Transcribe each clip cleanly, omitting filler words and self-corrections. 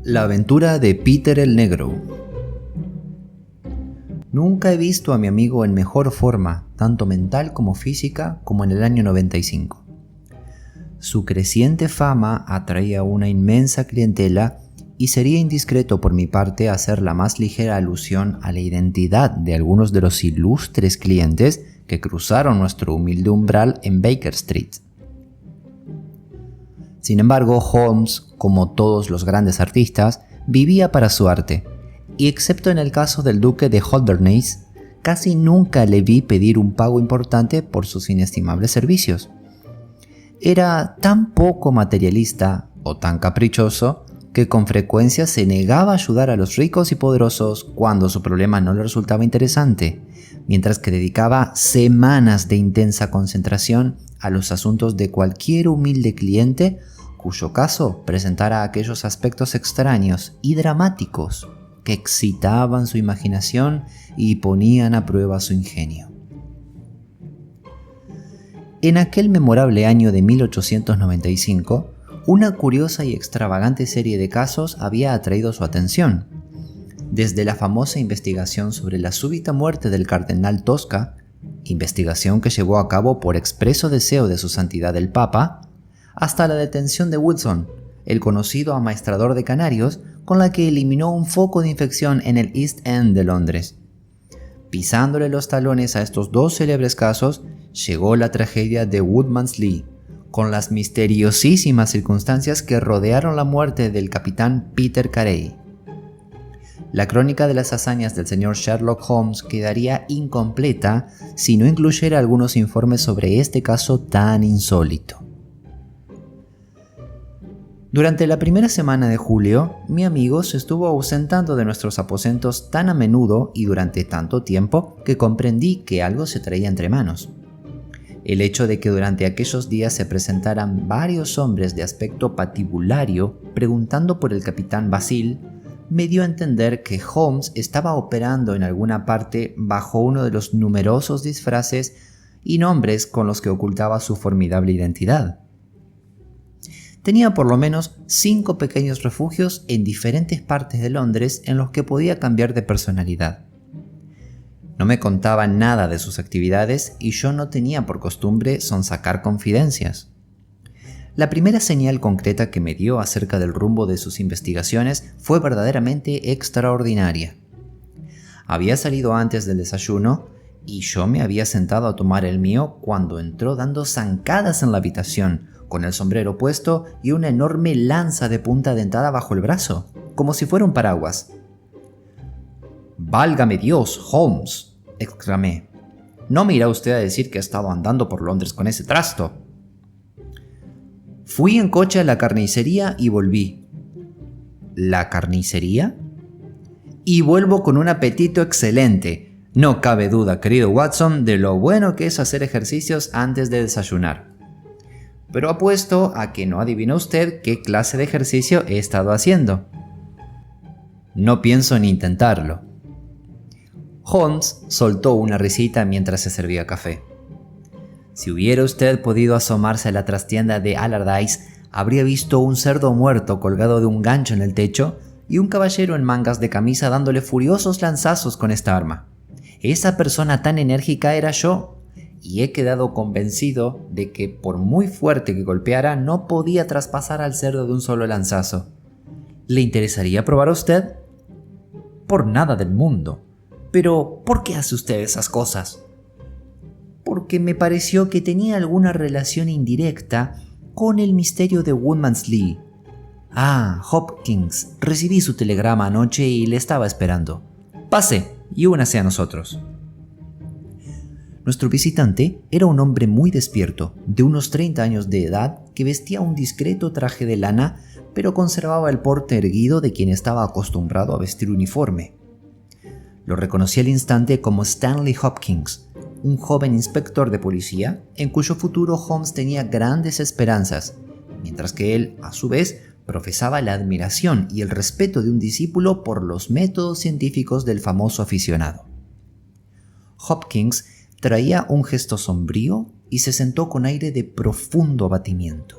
La aventura de Peter el Negro. Nunca he visto a mi amigo en mejor forma, tanto mental como física, como en el año 95. Su creciente fama atraía una inmensa clientela y sería indiscreto por mi parte hacer la más ligera alusión a la identidad de algunos de los ilustres clientes que cruzaron nuestro humilde umbral en Baker Street. Sin embargo, Holmes, como todos los grandes artistas, vivía para su arte, y excepto en el caso del duque de Holdernesse, casi nunca le vi pedir un pago importante por sus inestimables servicios. Era tan poco materialista o tan caprichoso que con frecuencia se negaba a ayudar a los ricos y poderosos cuando su problema no le resultaba interesante, mientras que dedicaba semanas de intensa concentración a los asuntos de cualquier humilde cliente cuyo caso presentara aquellos aspectos extraños y dramáticos que excitaban su imaginación y ponían a prueba su ingenio. En aquel memorable año de 1895, una curiosa y extravagante serie de casos había atraído su atención. Desde la famosa investigación sobre la súbita muerte del cardenal Tosca, investigación que llevó a cabo por expreso deseo de su santidad el Papa, hasta la detención de Wilson, el conocido amaestrador de canarios, con la que eliminó un foco de infección en el East End de Londres. Pisándole los talones a estos dos célebres casos, llegó la tragedia de Woodman's Lee, con las misteriosísimas circunstancias que rodearon la muerte del capitán Peter Carey. La crónica de las hazañas del señor Sherlock Holmes quedaría incompleta si no incluyera algunos informes sobre este caso tan insólito. Durante la primera semana de julio, mi amigo se estuvo ausentando de nuestros aposentos tan a menudo y durante tanto tiempo que comprendí que algo se traía entre manos. El hecho de que durante aquellos días se presentaran varios hombres de aspecto patibulario preguntando por el capitán Basil me dio a entender que Holmes estaba operando en alguna parte bajo uno de los numerosos disfraces y nombres con los que ocultaba su formidable identidad. Tenía por lo menos 5 pequeños refugios en diferentes partes de Londres en los que podía cambiar de personalidad. No me contaba nada de sus actividades y yo no tenía por costumbre sonsacar confidencias. La primera señal concreta que me dio acerca del rumbo de sus investigaciones fue verdaderamente extraordinaria. Había salido antes del desayuno y yo me había sentado a tomar el mío cuando entró dando zancadas en la habitación, con el sombrero puesto y una enorme lanza de punta dentada bajo el brazo, como si fuera un paraguas. «¡Válgame Dios, Holmes!», exclamé. «¿No me irá usted a decir que ha estado andando por Londres con ese trasto?». «Fui en coche a la carnicería y volví». «¿La carnicería?». «Y vuelvo con un apetito excelente. No cabe duda, querido Watson, de lo bueno que es hacer ejercicios antes de desayunar. Pero apuesto a que no adivina usted qué clase de ejercicio he estado haciendo». «No pienso ni intentarlo». Holmes soltó una risita mientras se servía café. «Si hubiera usted podido asomarse a la trastienda de Allardyce, habría visto un cerdo muerto colgado de un gancho en el techo y un caballero en mangas de camisa dándole furiosos lanzazos con esta arma. Esa persona tan enérgica era yo, y he quedado convencido de que por muy fuerte que golpeara no podía traspasar al cerdo de un solo lanzazo. ¿Le interesaría probar a usted?». «Por nada del mundo». «Pero, ¿por qué hace usted esas cosas?». «Porque me pareció que tenía alguna relación indirecta con el misterio de Woodman's Lee». «Ah, Hopkins, recibí su telegrama anoche y le estaba esperando. Pase y únase a nosotros». Nuestro visitante era un hombre muy despierto, de unos 30 años de edad, que vestía un discreto traje de lana, pero conservaba el porte erguido de quien estaba acostumbrado a vestir uniforme. Lo reconocí al instante como Stanley Hopkins, un joven inspector de policía en cuyo futuro Holmes tenía grandes esperanzas, mientras que él, a su vez, profesaba la admiración y el respeto de un discípulo por los métodos científicos del famoso aficionado. Hopkins traía un gesto sombrío y se sentó con aire de profundo abatimiento.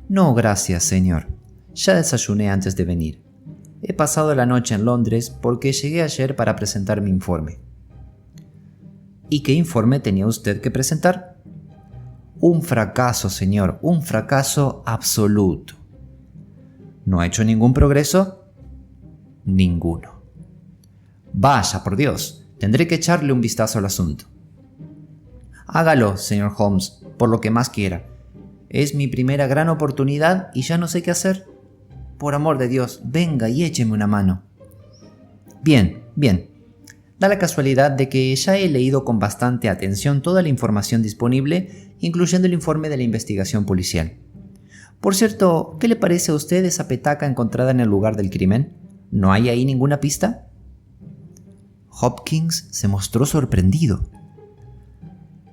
«No, gracias, señor. Ya desayuné antes de venir. He pasado la noche en Londres porque llegué ayer para presentar mi informe. ¿Y qué informe tenía usted que presentar? Un fracaso, señor, un fracaso absoluto. ¿No ha hecho ningún progreso? Ninguno. Vaya, por Dios, tendré que echarle un vistazo al asunto. Hágalo, señor Holmes, por lo que más quiera. Es mi primera gran oportunidad y ya no sé qué hacer. Por amor de Dios, venga y écheme una mano. Bien. Da la casualidad de que ya he leído con bastante atención toda la información disponible, incluyendo el informe de la investigación policial. Por cierto, ¿qué le parece a usted esa petaca encontrada en el lugar del crimen? ¿No hay ahí ninguna pista? Hopkins se mostró sorprendido.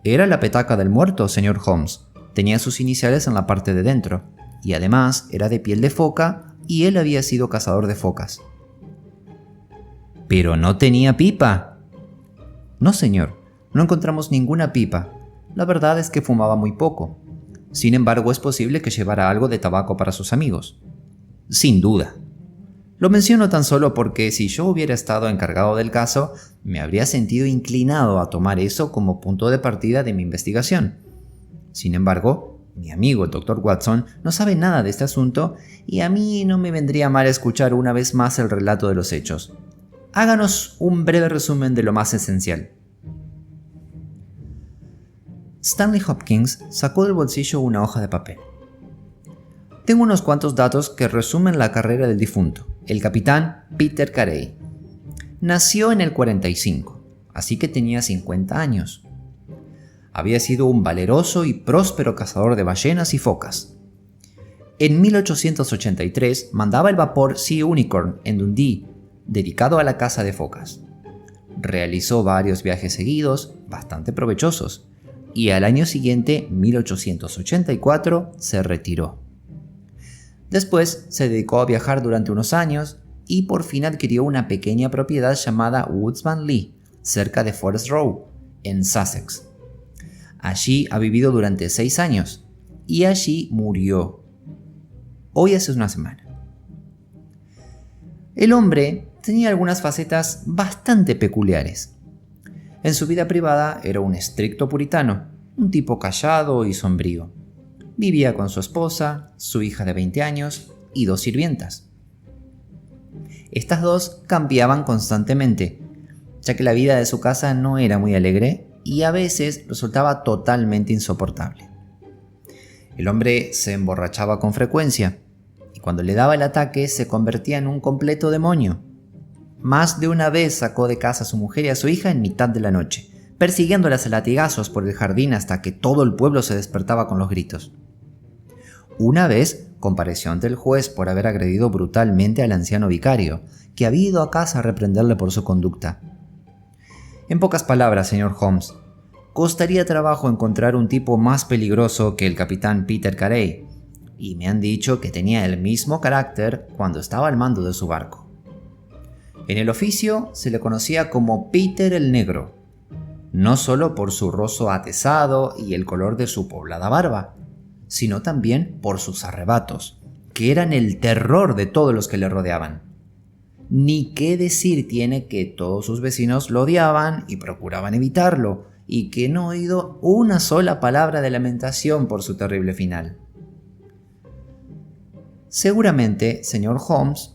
Era la petaca del muerto, señor Holmes. Tenía sus iniciales en la parte de dentro, y además era de piel de foca y él había sido cazador de focas. ¿Pero no tenía pipa? No, señor, no encontramos ninguna pipa. La verdad es que fumaba muy poco. Sin embargo, es posible que llevara algo de tabaco para sus amigos. Sin duda. Lo menciono tan solo porque si yo hubiera estado encargado del caso, me habría sentido inclinado a tomar eso como punto de partida de mi investigación. Sin embargo, mi amigo el Dr. Watson no sabe nada de este asunto y a mí no me vendría mal escuchar una vez más el relato de los hechos. Háganos un breve resumen de lo más esencial. Stanley Hopkins sacó del bolsillo una hoja de papel. Tengo unos cuantos datos que resumen la carrera del difunto, el capitán Peter Carey. Nació en el 45, así que tenía 50 años. Había sido un valeroso y próspero cazador de ballenas y focas. En 1883 mandaba el vapor Sea Unicorn en Dundee, dedicado a la caza de focas. Realizó varios viajes seguidos, bastante provechosos, y al año siguiente, 1884, se retiró. Después se dedicó a viajar durante unos años y por fin adquirió una pequeña propiedad llamada Woodsman Lee, cerca de Forest Row, en Sussex. Allí ha vivido durante 6 años y allí murió. Hoy hace una semana. El hombre tenía algunas facetas bastante peculiares. En su vida privada era un estricto puritano, un tipo callado y sombrío. Vivía con su esposa, su hija de 20 años y 2 sirvientas. Estas 2 cambiaban constantemente, ya que la vida de su casa no era muy alegre y a veces resultaba totalmente insoportable. El hombre se emborrachaba con frecuencia y cuando le daba el ataque se convertía en un completo demonio. Más de una vez sacó de casa a su mujer y a su hija en mitad de la noche, persiguiéndolas a latigazos por el jardín hasta que todo el pueblo se despertaba con los gritos. Una vez compareció ante el juez por haber agredido brutalmente al anciano vicario, que había ido a casa a reprenderle por su conducta. En pocas palabras, señor Holmes, costaría trabajo encontrar un tipo más peligroso que el capitán Peter Carey, y me han dicho que tenía el mismo carácter cuando estaba al mando de su barco. En el oficio se le conocía como Peter el Negro, no solo por su rostro atezado y el color de su poblada barba, sino también por sus arrebatos, que eran el terror de todos los que le rodeaban. Ni qué decir tiene que todos sus vecinos lo odiaban y procuraban evitarlo, y que no he oído una sola palabra de lamentación por su terrible final. Seguramente, señor Holmes,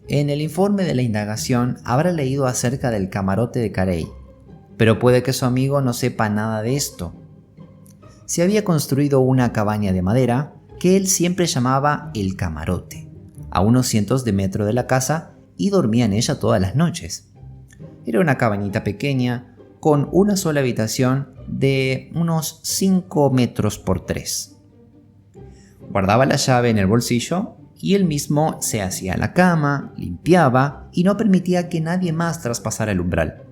en el informe de la indagación habrá leído acerca del camarote de Carey, pero puede que su amigo no sepa nada de esto. Se había construido una cabaña de madera que él siempre llamaba el camarote, a unos cientos de metros de la casa, y dormía en ella todas las noches. Era una cabañita pequeña con una sola habitación de unos 5 metros por 3. Guardaba la llave en el bolsillo y él mismo se hacía la cama, limpiaba y no permitía que nadie más traspasara el umbral.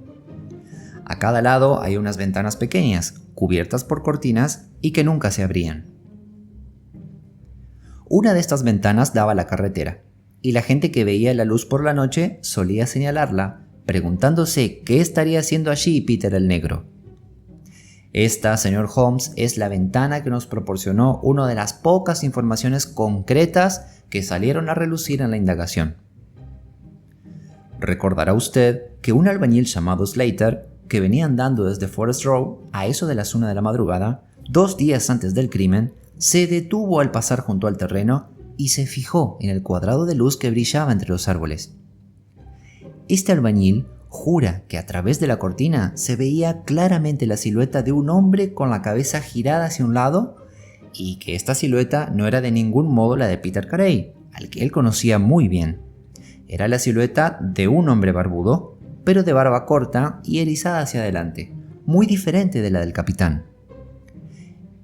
A cada lado hay unas ventanas pequeñas, cubiertas por cortinas y que nunca se abrían. Una de estas ventanas daba a la carretera, y la gente que veía la luz por la noche solía señalarla, preguntándose qué estaría haciendo allí Peter el Negro. Esta, señor Holmes, es la ventana que nos proporcionó una de las pocas informaciones concretas que salieron a relucir en la indagación. Recordará usted que un albañil llamado Slater, que venía andando desde Forest Row a eso de las 1 de la madrugada, 2 días antes del crimen, se detuvo al pasar junto al terreno y se fijó en el cuadrado de luz que brillaba entre los árboles. Este albañil jura que a través de la cortina se veía claramente la silueta de un hombre con la cabeza girada hacia un lado y que esta silueta no era de ningún modo la de Peter Carey, al que él conocía muy bien. Era la silueta de un hombre barbudo, pero de barba corta y erizada hacia adelante, muy diferente de la del capitán.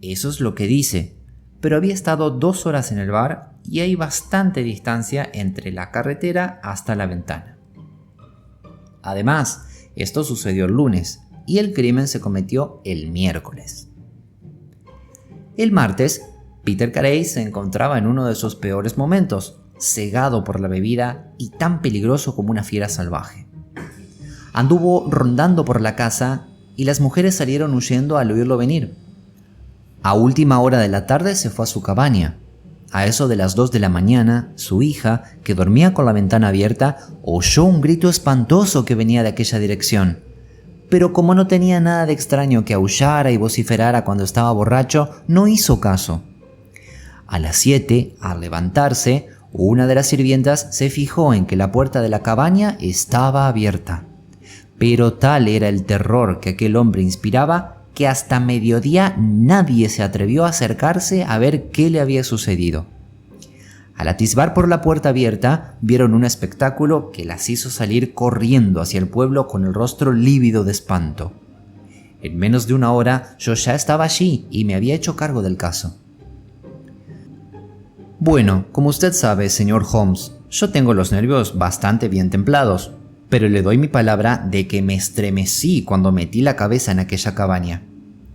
Eso es lo que dice, pero había estado 2 horas en el bar y hay bastante distancia entre la carretera hasta la ventana. Además, esto sucedió el lunes y el crimen se cometió el miércoles. El martes, Peter Carey se encontraba en uno de sus peores momentos, cegado por la bebida y tan peligroso como una fiera salvaje. Anduvo rondando por la casa y las mujeres salieron huyendo al oírlo venir. A última hora de la tarde se fue a su cabaña. A eso de las 2 de la mañana, su hija, que dormía con la ventana abierta, oyó un grito espantoso que venía de aquella dirección. Pero como no tenía nada de extraño que aullara y vociferara cuando estaba borracho, no hizo caso. A las 7, al levantarse, una de las sirvientas se fijó en que la puerta de la cabaña estaba abierta. Pero tal era el terror que aquel hombre inspiraba que hasta mediodía nadie se atrevió a acercarse a ver qué le había sucedido. Al atisbar por la puerta abierta, vieron un espectáculo que las hizo salir corriendo hacia el pueblo con el rostro lívido de espanto. En menos de 1 hora yo ya estaba allí y me había hecho cargo del caso. Bueno, como usted sabe, señor Holmes, yo tengo los nervios bastante bien templados, pero le doy mi palabra de que me estremecí cuando metí la cabeza en aquella cabaña.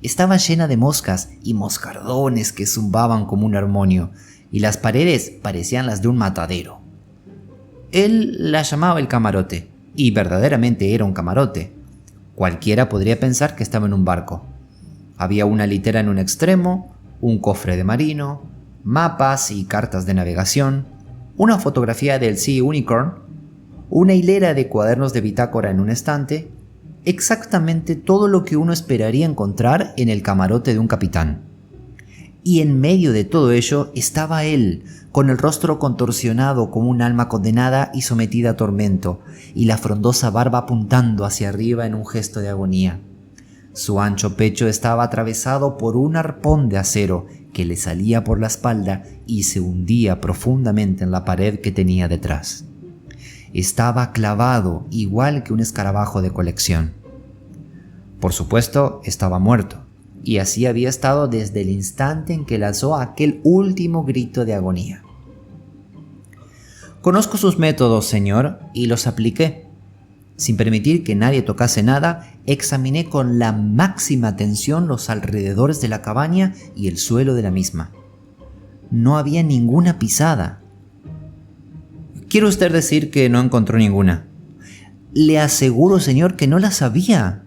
Estaba llena de moscas y moscardones que zumbaban como un armonio, y las paredes parecían las de un matadero. Él la llamaba el camarote, y verdaderamente era un camarote. Cualquiera podría pensar que estaba en un barco. Había una litera en un extremo, un cofre de marino, mapas y cartas de navegación, una fotografía del Sea Unicorn, una hilera de cuadernos de bitácora en un estante, exactamente todo lo que uno esperaría encontrar en el camarote de un capitán. Y en medio de todo ello estaba él, con el rostro contorsionado como un alma condenada y sometida a tormento, y la frondosa barba apuntando hacia arriba en un gesto de agonía. Su ancho pecho estaba atravesado por un arpón de acero que le salía por la espalda y se hundía profundamente en la pared que tenía detrás. Estaba clavado igual que un escarabajo de colección. Por supuesto, estaba muerto, y así había estado desde el instante en que lanzó aquel último grito de agonía. Conozco sus métodos, señor, y los apliqué. Sin permitir que nadie tocase nada, examiné con la máxima atención los alrededores de la cabaña y el suelo de la misma. No había ninguna pisada. ¿Quiere usted decir que no encontró ninguna? Le aseguro, señor, que no las había.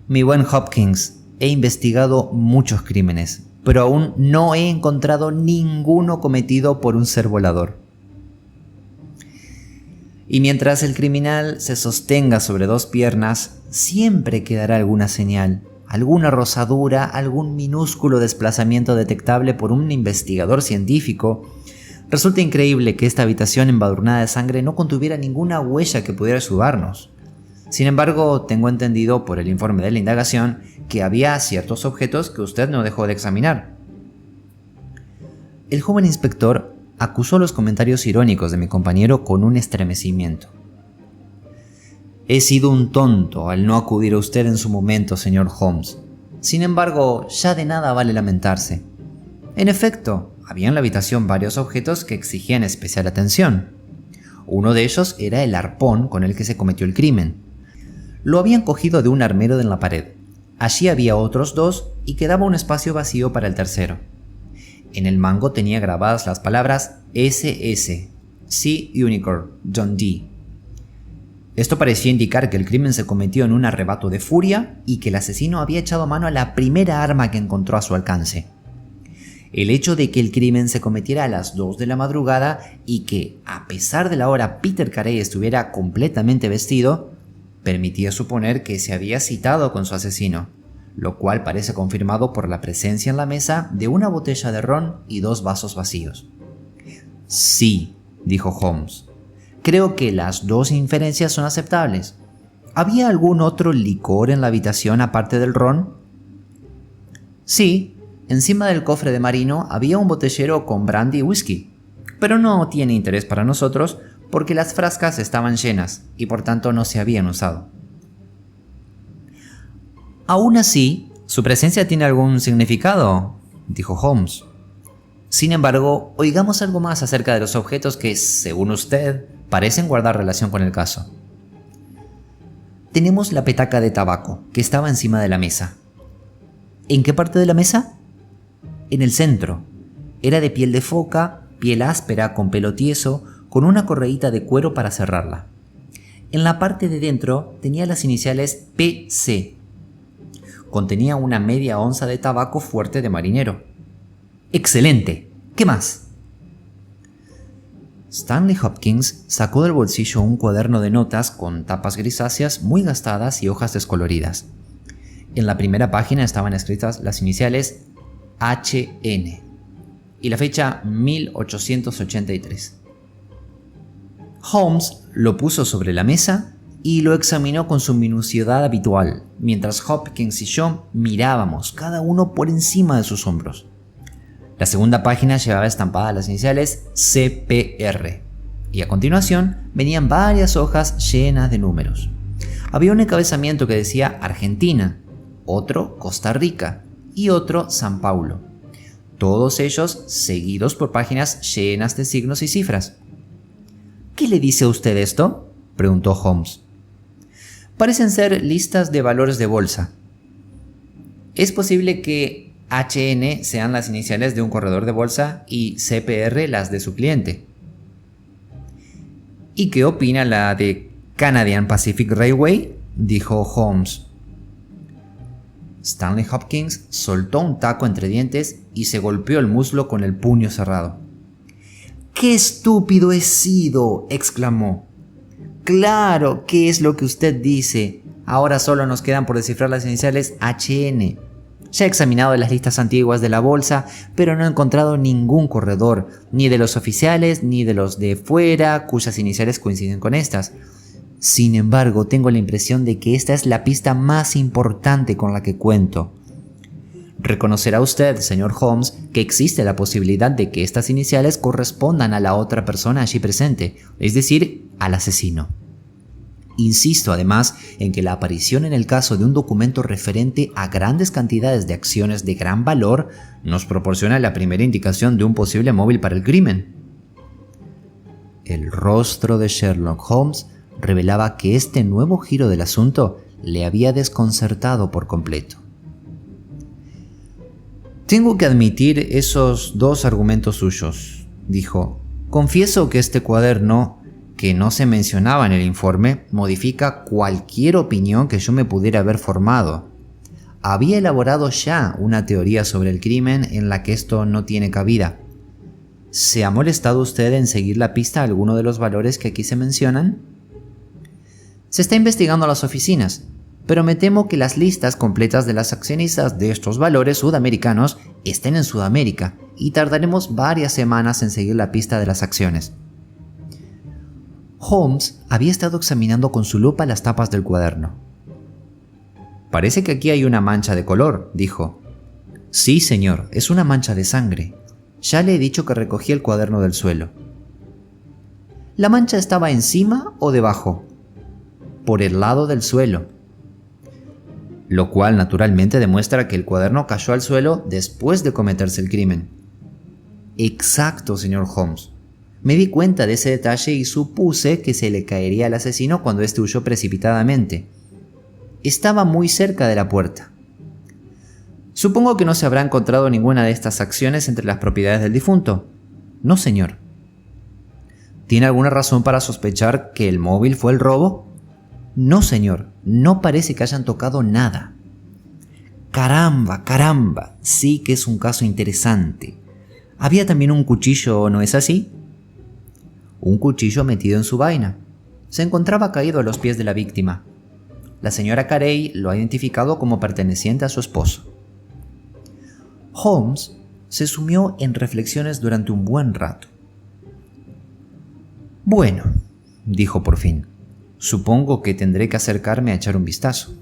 Mi buen Hopkins, he investigado muchos crímenes, pero aún no he encontrado ninguno cometido por un ser volador. Y mientras el criminal se sostenga sobre 2 piernas, siempre quedará alguna señal, alguna rozadura, algún minúsculo desplazamiento detectable por un investigador científico. Resulta increíble que esta habitación embadurnada de sangre no contuviera ninguna huella que pudiera ayudarnos. Sin embargo, tengo entendido por el informe de la indagación que había ciertos objetos que usted no dejó de examinar. El joven inspector acusó los comentarios irónicos de mi compañero con un estremecimiento. He sido un tonto al no acudir a usted en su momento, señor Holmes. Sin embargo, ya de nada vale lamentarse. En efecto, había en la habitación varios objetos que exigían especial atención. Uno de ellos era el arpón con el que se cometió el crimen. Lo habían cogido de un armero en la pared. Allí había otros 2 y quedaba un espacio vacío para el tercero. En el mango tenía grabadas las palabras SS, Sea Unicorn, John Dee. Esto parecía indicar que el crimen se cometió en un arrebato de furia y que el asesino había echado mano a la primera arma que encontró a su alcance. El hecho de que el crimen se cometiera a las 2 de la madrugada y que, a pesar de la hora, Peter Carey estuviera completamente vestido, permitía suponer que se había citado con su asesino, lo cual parece confirmado por la presencia en la mesa de una botella de ron y 2 vasos vacíos. Sí, dijo Holmes. Creo que las 2 inferencias son aceptables. ¿Había algún otro licor en la habitación aparte del ron? Sí, encima del cofre de marino había un botellero con brandy y whisky, pero no tiene interés para nosotros porque las frascas estaban llenas y por tanto no se habían usado. Aún así, ¿su presencia tiene algún significado?, dijo Holmes. Sin embargo, oigamos algo más acerca de los objetos que, según usted, parecen guardar relación con el caso. Tenemos la petaca de tabaco, que estaba encima de la mesa. ¿En qué parte de la mesa? En el centro. Era de piel de foca, piel áspera con pelo tieso, con una correíta de cuero para cerrarla. En la parte de dentro tenía las iniciales PC. Contenía una media onza de tabaco fuerte de marinero. ¡Excelente! ¿Qué más? Stanley Hopkins sacó del bolsillo un cuaderno de notas con tapas grisáceas muy gastadas y hojas descoloridas. En la primera página estaban escritas las iniciales HN y la fecha 1883. Holmes lo puso sobre la mesa y lo examinó con su minuciosidad habitual, mientras Hopkins y yo mirábamos cada uno por encima de sus hombros. La segunda página llevaba estampadas las iniciales CPR y a continuación venían varias hojas llenas de números. Había un encabezamiento que decía Argentina, otro Costa Rica y otro San Paulo, todos ellos seguidos por páginas llenas de signos y cifras. ¿Qué le dice a usted esto?, preguntó Holmes. Parecen ser listas de valores de bolsa. Es posible que HN sean las iniciales de un corredor de bolsa y CPR las de su cliente. ¿Y qué opina la de Canadian Pacific Railway?, dijo Holmes. Stanley Hopkins soltó un taco entre dientes y se golpeó el muslo con el puño cerrado. ¡Qué estúpido he sido!, exclamó. ¡Claro! ¿Qué es lo que usted dice? Ahora solo nos quedan por descifrar las iniciales HN. Ya he examinado las listas antiguas de la bolsa, pero no he encontrado ningún corredor, ni de los oficiales ni de los de fuera, cuyas iniciales coinciden con estas. Sin embargo, tengo la impresión de que esta es la pista más importante con la que cuento. Reconocerá usted, señor Holmes, que existe la posibilidad de que estas iniciales correspondan a la otra persona allí presente, es decir, al asesino. Insisto además en que la aparición en el caso de un documento referente a grandes cantidades de acciones de gran valor nos proporciona la primera indicación de un posible móvil para el crimen. El rostro de Sherlock Holmes revelaba que este nuevo giro del asunto le había desconcertado por completo. Tengo que admitir esos 2 argumentos suyos, dijo. Confieso que este cuaderno, que no se mencionaba en el informe, modifica cualquier opinión que yo me pudiera haber formado. Había elaborado ya una teoría sobre el crimen en la que esto no tiene cabida. ¿Se ha molestado usted en seguir la pista a alguno de los valores que aquí se mencionan? Se está investigando las oficinas, pero me temo que las listas completas de las accionistas de estos valores sudamericanos estén en Sudamérica y tardaremos varias semanas en seguir la pista de las acciones. Holmes había estado examinando con su lupa las tapas del cuaderno. Parece que aquí hay una mancha de color, dijo. Sí, señor, es una mancha de sangre. Ya le he dicho que recogí el cuaderno del suelo. ¿La mancha estaba encima o debajo? Por el lado del suelo. Lo cual naturalmente demuestra que el cuaderno cayó al suelo después de cometerse el crimen. Exacto, señor Holmes. Me di cuenta de ese detalle y supuse que se le caería al asesino cuando éste huyó precipitadamente. Estaba muy cerca de la puerta. Supongo que no se habrá encontrado ninguna de estas acciones entre las propiedades del difunto. No, señor. ¿Tiene alguna razón para sospechar que el móvil fue el robo? No, señor. No parece que hayan tocado nada. Caramba, caramba, sí que es un caso interesante. Había también un cuchillo, ¿no es así? Un cuchillo metido en su vaina. Se encontraba caído a los pies de la víctima. La señora Carey lo ha identificado como perteneciente a su esposo. Holmes se sumió en reflexiones durante un buen rato. Bueno, dijo por fin, supongo que tendré que acercarme a echar un vistazo.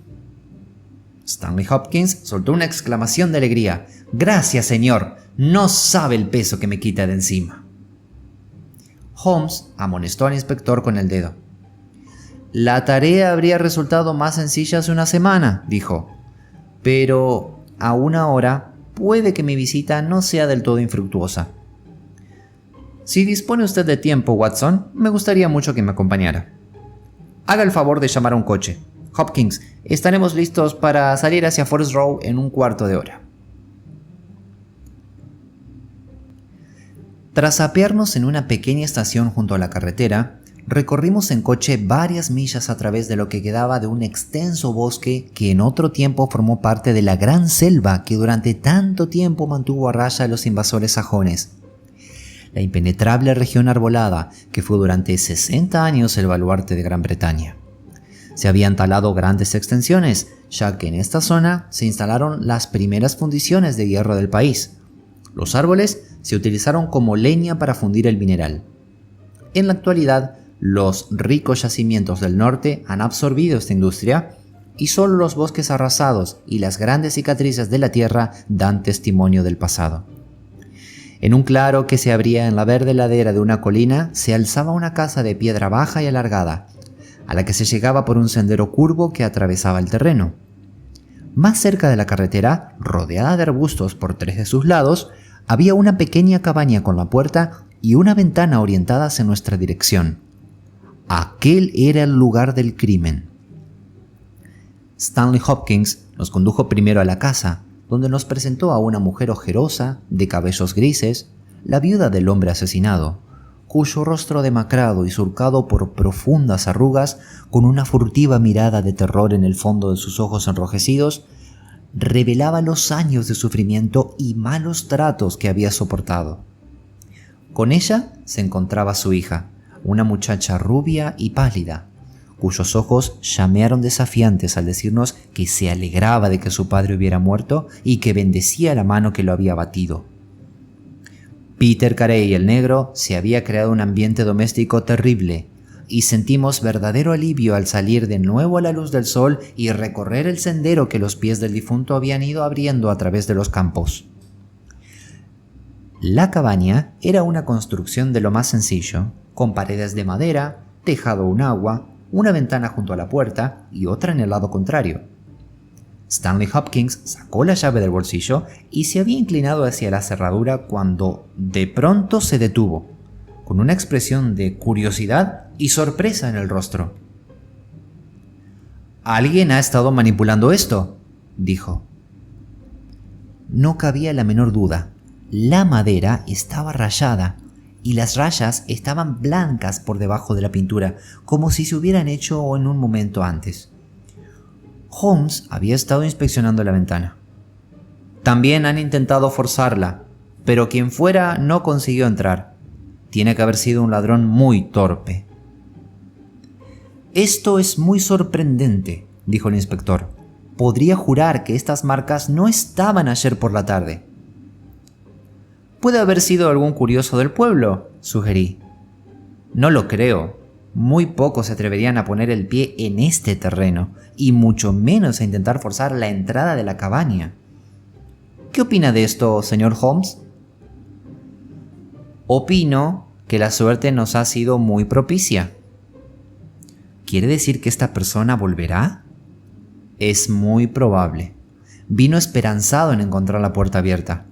Stanley Hopkins soltó una exclamación de alegría. «Gracias, señor. No sabe el peso que me quita de encima». Holmes amonestó al inspector con el dedo. «La tarea habría resultado más sencilla hace una semana», dijo. «Pero aún ahora puede que mi visita no sea del todo infructuosa. Si dispone usted de tiempo, Watson, me gustaría mucho que me acompañara. Haga el favor de llamar a un coche. Hopkins, estaremos listos para salir hacia Forest Row en un cuarto de hora». Tras apearnos en una pequeña estación junto a la carretera, recorrimos en coche varias millas a través de lo que quedaba de un extenso bosque que en otro tiempo formó parte de la gran selva que durante tanto tiempo mantuvo a raya a los invasores sajones. La impenetrable región arbolada que fue durante 60 años el baluarte de Gran Bretaña. Se habían talado grandes extensiones, ya que en esta zona se instalaron las primeras fundiciones de hierro del país. Los árboles se utilizaron como leña para fundir el mineral. En la actualidad, los ricos yacimientos del norte han absorbido esta industria y solo los bosques arrasados y las grandes cicatrices de la tierra dan testimonio del pasado. En un claro que se abría en la verde ladera de una colina se alzaba una casa de piedra baja y alargada, a la que se llegaba por un sendero curvo que atravesaba el terreno. Más cerca de la carretera, rodeada de arbustos por 3 de sus lados, había una pequeña cabaña con la puerta y una ventana orientadas en nuestra dirección. Aquel era el lugar del crimen. Stanley Hopkins nos condujo primero a la casa, donde nos presentó a una mujer ojerosa, de cabellos grises, la viuda del hombre asesinado, cuyo rostro demacrado y surcado por profundas arrugas, con una furtiva mirada de terror en el fondo de sus ojos enrojecidos, revelaba los años de sufrimiento y malos tratos que había soportado. Con ella se encontraba su hija, una muchacha rubia y pálida, cuyos ojos llamearon desafiantes al decirnos que se alegraba de que su padre hubiera muerto y que bendecía la mano que lo había batido. Peter Carey, el negro, se había creado un ambiente doméstico terrible, y sentimos verdadero alivio al salir de nuevo a la luz del sol y recorrer el sendero que los pies del difunto habían ido abriendo a través de los campos. La cabaña era una construcción de lo más sencillo, con paredes de madera, tejado a un agua, una ventana junto a la puerta y otra en el lado contrario. Stanley Hopkins sacó la llave del bolsillo y se había inclinado hacia la cerradura cuando de pronto se detuvo, con una expresión de curiosidad y sorpresa en el rostro. «¿Alguien ha estado manipulando esto?», dijo. No cabía la menor duda. La madera estaba rayada y las rayas estaban blancas por debajo de la pintura, como si se hubieran hecho en un momento antes. Holmes había estado inspeccionando la ventana. «También han intentado forzarla, pero quien fuera no consiguió entrar. Tiene que haber sido un ladrón muy torpe». «Esto es muy sorprendente», dijo el inspector. «Podría jurar que estas marcas no estaban ayer por la tarde». «Puede haber sido algún curioso del pueblo», sugerí. «No lo creo. Muy pocos se atreverían a poner el pie en este terreno, y mucho menos a intentar forzar la entrada de la cabaña. ¿Qué opina de esto, señor Holmes?» «Opino que la suerte nos ha sido muy propicia». «¿Quiere decir que esta persona volverá?» «Es muy probable. Vino esperanzado en encontrar la puerta abierta.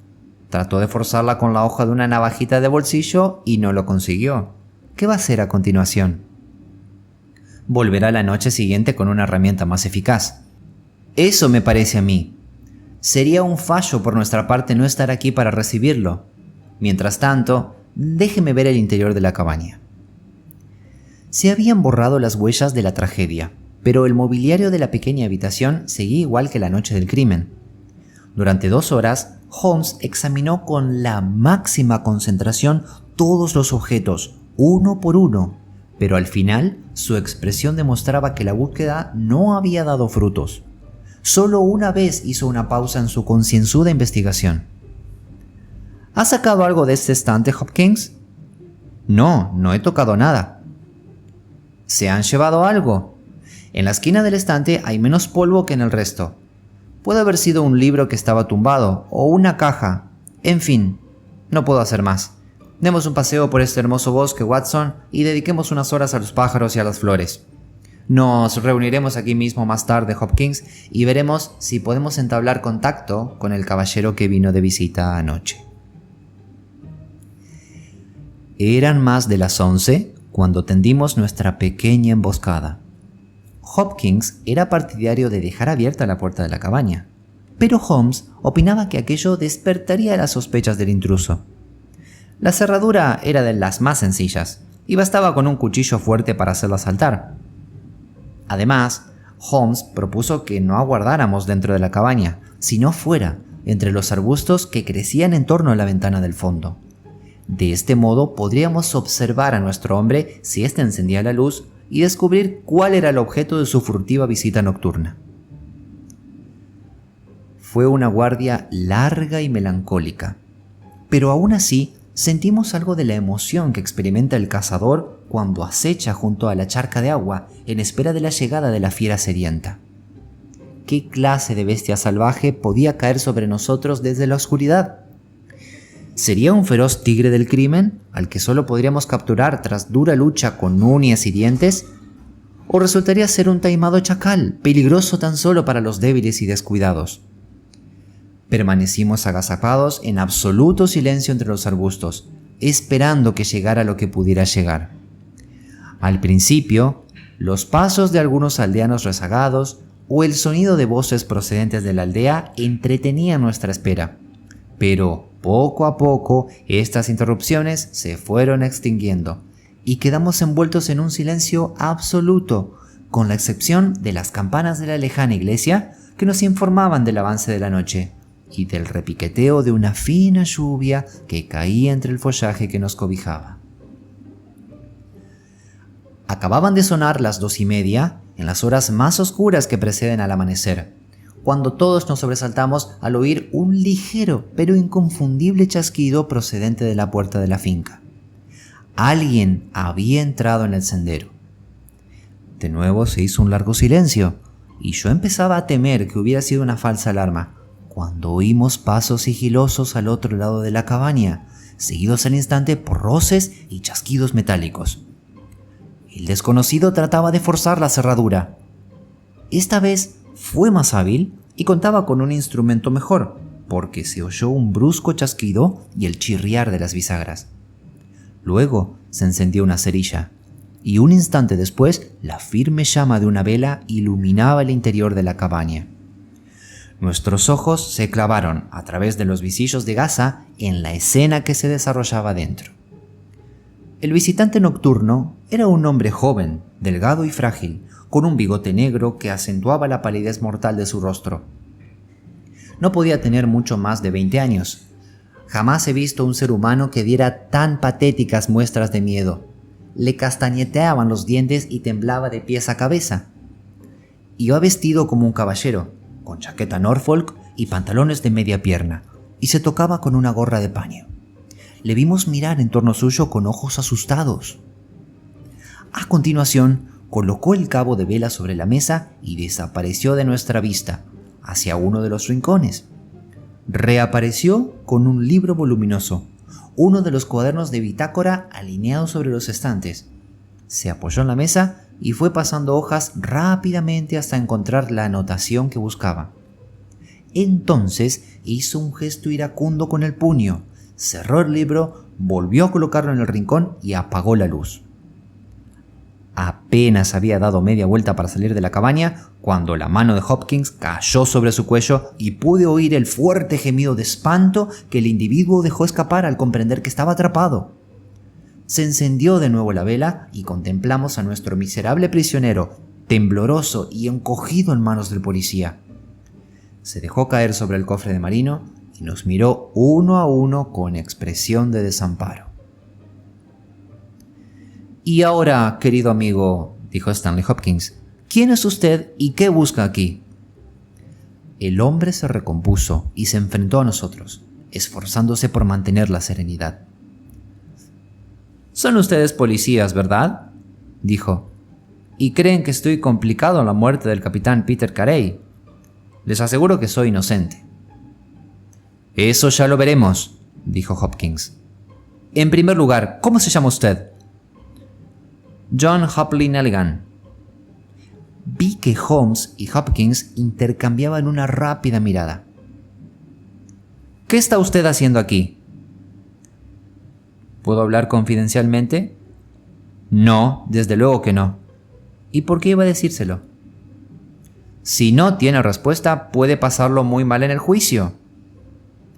Trató de forzarla con la hoja de una navajita de bolsillo y no lo consiguió. ¿Qué va a hacer a continuación?» «Volverá la noche siguiente con una herramienta más eficaz». «Eso me parece a mí. Sería un fallo por nuestra parte no estar aquí para recibirlo. Mientras tanto, déjeme ver el interior de la cabaña». Se habían borrado las huellas de la tragedia, pero el mobiliario de la pequeña habitación seguía igual que la noche del crimen. Durante 2 horas, Holmes examinó con la máxima concentración todos los objetos, uno por uno, pero al final su expresión demostraba que la búsqueda no había dado frutos. Solo una vez hizo una pausa en su concienzuda investigación. ¿Has sacado algo de este estante, Hopkins? No, no he tocado nada. ¿Se han llevado algo? En la esquina del estante hay menos polvo que en el resto. Puede haber sido un libro que estaba tumbado, o una caja. En fin, no puedo hacer más. Demos un paseo por este hermoso bosque, Watson, y dediquemos unas horas a los pájaros y a las flores. Nos reuniremos aquí mismo más tarde, Hopkins, y veremos si podemos entablar contacto con el caballero que vino de visita anoche. Eran más de las 11 cuando tendimos nuestra pequeña emboscada. Hopkins era partidario de dejar abierta la puerta de la cabaña, pero Holmes opinaba que aquello despertaría las sospechas del intruso. La cerradura era de las más sencillas y bastaba con un cuchillo fuerte para hacerla saltar. Además, Holmes propuso que no aguardáramos dentro de la cabaña, sino fuera, entre los arbustos que crecían en torno a la ventana del fondo. De este modo podríamos observar a nuestro hombre si éste encendía la luz y descubrir cuál era el objeto de su furtiva visita nocturna. Fue una guardia larga y melancólica, pero aún así sentimos algo de la emoción que experimenta el cazador cuando acecha junto a la charca de agua en espera de la llegada de la fiera sedienta. ¿Qué clase de bestia salvaje podía caer sobre nosotros desde la oscuridad? ¿Sería un feroz tigre del crimen, al que solo podríamos capturar tras dura lucha con uñas y dientes? ¿O resultaría ser un taimado chacal, peligroso tan solo para los débiles y descuidados? Permanecimos agazapados en absoluto silencio entre los arbustos, esperando que llegara lo que pudiera llegar. Al principio, los pasos de algunos aldeanos rezagados o el sonido de voces procedentes de la aldea entretenían nuestra espera, pero poco a poco estas interrupciones se fueron extinguiendo y quedamos envueltos en un silencio absoluto, con la excepción de las campanas de la lejana iglesia que nos informaban del avance de la noche y del repiqueteo de una fina lluvia que caía entre el follaje que nos cobijaba. Acababan de sonar las 2:30 en las horas más oscuras que preceden al amanecer, cuando todos nos sobresaltamos al oír un ligero pero inconfundible chasquido procedente de la puerta de la finca. Alguien había entrado en el sendero. De nuevo se hizo un largo silencio, y yo empezaba a temer que hubiera sido una falsa alarma, cuando oímos pasos sigilosos al otro lado de la cabaña, seguidos al instante por roces y chasquidos metálicos. El desconocido trataba de forzar la cerradura. Esta vez fue más hábil y contaba con un instrumento mejor, porque se oyó un brusco chasquido y el chirriar de las bisagras. Luego se encendió una cerilla, y un instante después la firme llama de una vela iluminaba el interior de la cabaña. Nuestros ojos se clavaron a través de los visillos de gasa en la escena que se desarrollaba dentro. El visitante nocturno era un hombre joven, delgado y frágil, con un bigote negro que acentuaba la palidez mortal de su rostro. No podía tener mucho más de 20 años. Jamás he visto un ser humano que diera tan patéticas muestras de miedo. Le castañeteaban los dientes y temblaba de pies a cabeza. Iba vestido como un caballero, con chaqueta Norfolk y pantalones de media pierna, y se tocaba con una gorra de paño. Le vimos mirar en torno suyo con ojos asustados. A continuación, colocó el cabo de vela sobre la mesa y desapareció de nuestra vista, hacia uno de los rincones. Reapareció con un libro voluminoso, uno de los cuadernos de bitácora alineados sobre los estantes. Se apoyó en la mesa y fue pasando hojas rápidamente hasta encontrar la anotación que buscaba. Entonces hizo un gesto iracundo con el puño, cerró el libro, volvió a colocarlo en el rincón y apagó la luz. Apenas había dado media vuelta para salir de la cabaña cuando la mano de Hopkins cayó sobre su cuello y pude oír el fuerte gemido de espanto que el individuo dejó escapar al comprender que estaba atrapado. Se encendió de nuevo la vela y contemplamos a nuestro miserable prisionero, tembloroso y encogido en manos del policía. Se dejó caer sobre el cofre de marino y nos miró uno a uno con expresión de desamparo. «Y ahora, querido amigo», dijo Stanley Hopkins, «¿quién es usted y qué busca aquí?». El hombre se recompuso y se enfrentó a nosotros, esforzándose por mantener la serenidad. «Son ustedes policías, ¿verdad?», dijo. «¿Y creen que estoy complicado en la muerte del capitán Peter Carey? Les aseguro que soy inocente». «Eso ya lo veremos», dijo Hopkins. «En primer lugar, ¿cómo se llama usted?». «John Hopley Nelligan». Vi que Holmes y Hopkins intercambiaban una rápida mirada. «¿Qué está usted haciendo aquí?». «¿Puedo hablar confidencialmente?». «No, desde luego que no». «¿Y por qué iba a decírselo?». «Si no tiene respuesta, puede pasarlo muy mal en el juicio».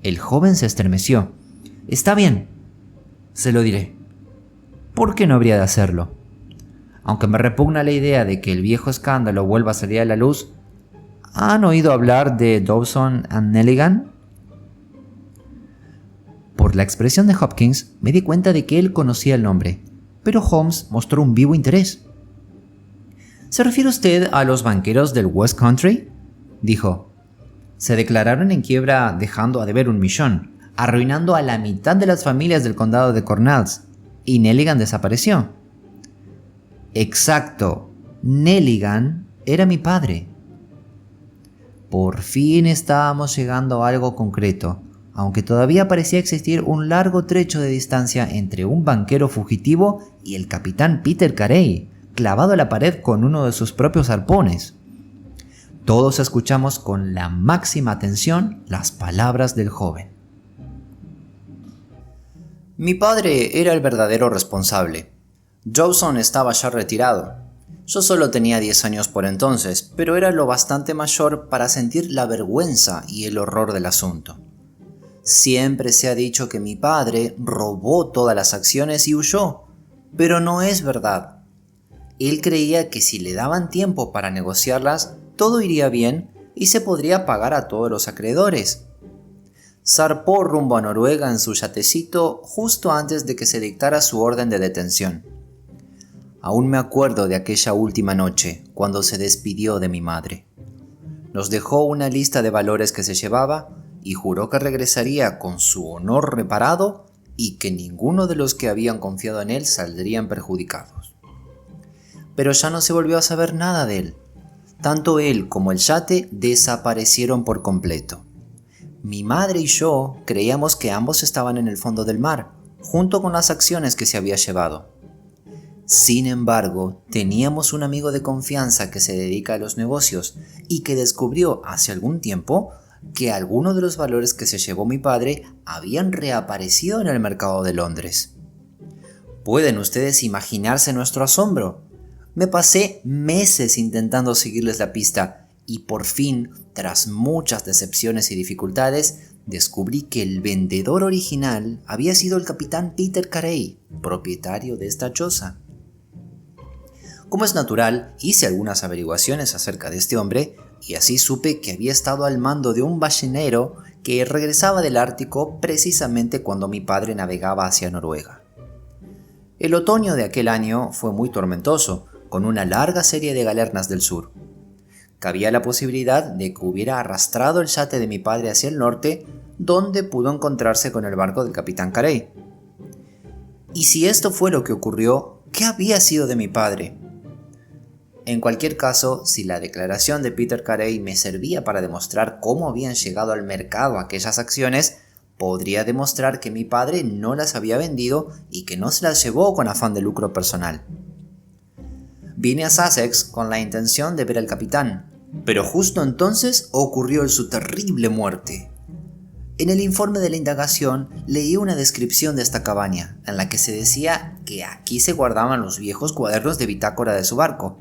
El joven se estremeció. «Está bien, se lo diré». «¿Por qué no habría de hacerlo? Aunque me repugna la idea de que el viejo escándalo vuelva a salir a la luz, ¿han oído hablar de Dawson and Nelligan?». Por la expresión de Hopkins me di cuenta de que él conocía el nombre, pero Holmes mostró un vivo interés. «¿Se refiere usted a los banqueros del West Country?», dijo. «Se declararon en quiebra dejando a deber 1 millón, arruinando a la mitad de las familias del condado de Cornwalls, y Nelligan desapareció». «Exacto, Nelligan era mi padre». Por fin estábamos llegando a algo concreto, aunque todavía parecía existir un largo trecho de distancia entre un banquero fugitivo y el capitán Peter Carey, clavado a la pared con uno de sus propios arpones. Todos escuchamos con la máxima atención las palabras del joven. «Mi padre era el verdadero responsable. Dawson estaba ya retirado. Yo solo tenía 10 años por entonces, pero era lo bastante mayor para sentir la vergüenza y el horror del asunto. Siempre se ha dicho que mi padre robó todas las acciones y huyó, pero no es verdad. Él creía que si le daban tiempo para negociarlas, todo iría bien y se podría pagar a todos los acreedores. Zarpó rumbo a Noruega en su yatecito justo antes de que se dictara su orden de detención. Aún me acuerdo de aquella última noche, cuando se despidió de mi madre. Nos dejó una lista de valores que se llevaba y juró que regresaría con su honor reparado y que ninguno de los que habían confiado en él saldrían perjudicados. Pero ya no se volvió a saber nada de él. Tanto él como el yate desaparecieron por completo. Mi madre y yo creíamos que ambos estaban en el fondo del mar, junto con las acciones que se había llevado. Sin embargo, teníamos un amigo de confianza que se dedica a los negocios y que descubrió hace algún tiempo que algunos de los valores que se llevó mi padre habían reaparecido en el mercado de Londres. ¿Pueden ustedes imaginarse nuestro asombro? Me pasé meses intentando seguirles la pista y por fin, tras muchas decepciones y dificultades, descubrí que el vendedor original había sido el capitán Peter Carey, propietario de esta choza. Como es natural, hice algunas averiguaciones acerca de este hombre y así supe que había estado al mando de un ballenero que regresaba del Ártico precisamente cuando mi padre navegaba hacia Noruega. El otoño de aquel año fue muy tormentoso, con una larga serie de galernas del sur. Cabía la posibilidad de que hubiera arrastrado el yate de mi padre hacia el norte, donde pudo encontrarse con el barco del capitán Carey. Y si esto fue lo que ocurrió, ¿qué había sido de mi padre? En cualquier caso, si la declaración de Peter Carey me servía para demostrar cómo habían llegado al mercado aquellas acciones, podría demostrar que mi padre no las había vendido y que no se las llevó con afán de lucro personal. Vine a Sussex con la intención de ver al capitán, pero justo entonces ocurrió su terrible muerte. En el informe de la indagación leí una descripción de esta cabaña, en la que se decía que aquí se guardaban los viejos cuadernos de bitácora de su barco.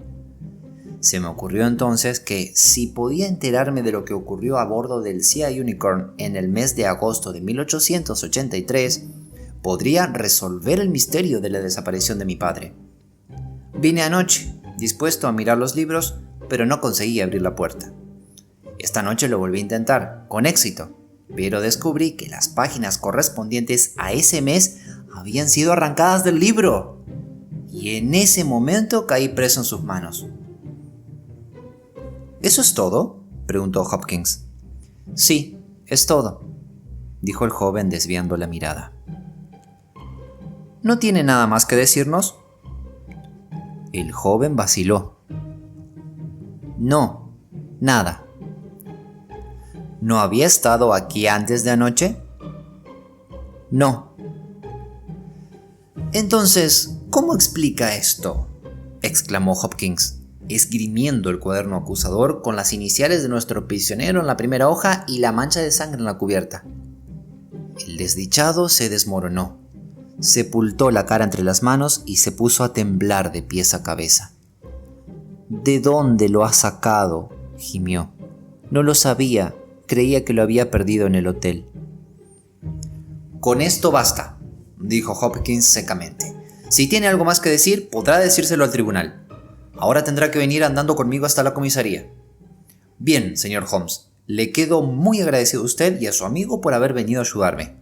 Se me ocurrió entonces que, si podía enterarme de lo que ocurrió a bordo del Sea Unicorn en el mes de agosto de 1883, podría resolver el misterio de la desaparición de mi padre. Vine anoche, dispuesto a mirar los libros, pero no conseguí abrir la puerta. Esta noche lo volví a intentar, con éxito, pero descubrí que las páginas correspondientes a ese mes habían sido arrancadas del libro. Y en ese momento caí preso en sus manos. ¿Eso es todo?, preguntó Hopkins. Sí, es todo, dijo el joven desviando la mirada. ¿No tiene nada más que decirnos? El joven vaciló. No, nada. ¿No había estado aquí antes de anoche? No. Entonces, ¿cómo explica esto?, exclamó Hopkins, esgrimiendo el cuaderno acusador con las iniciales de nuestro prisionero en la primera hoja y la mancha de sangre en la cubierta. El desdichado se desmoronó, sepultó la cara entre las manos y se puso a temblar de pies a cabeza. ¿De dónde lo ha sacado?, gimió. No lo sabía, creía que lo había perdido en el hotel. Con esto basta, dijo Hopkins secamente. Si tiene algo más que decir, podrá decírselo al tribunal. Ahora tendrá que venir andando conmigo hasta la comisaría. Bien, señor Holmes, le quedo muy agradecido a usted y a su amigo por haber venido a ayudarme.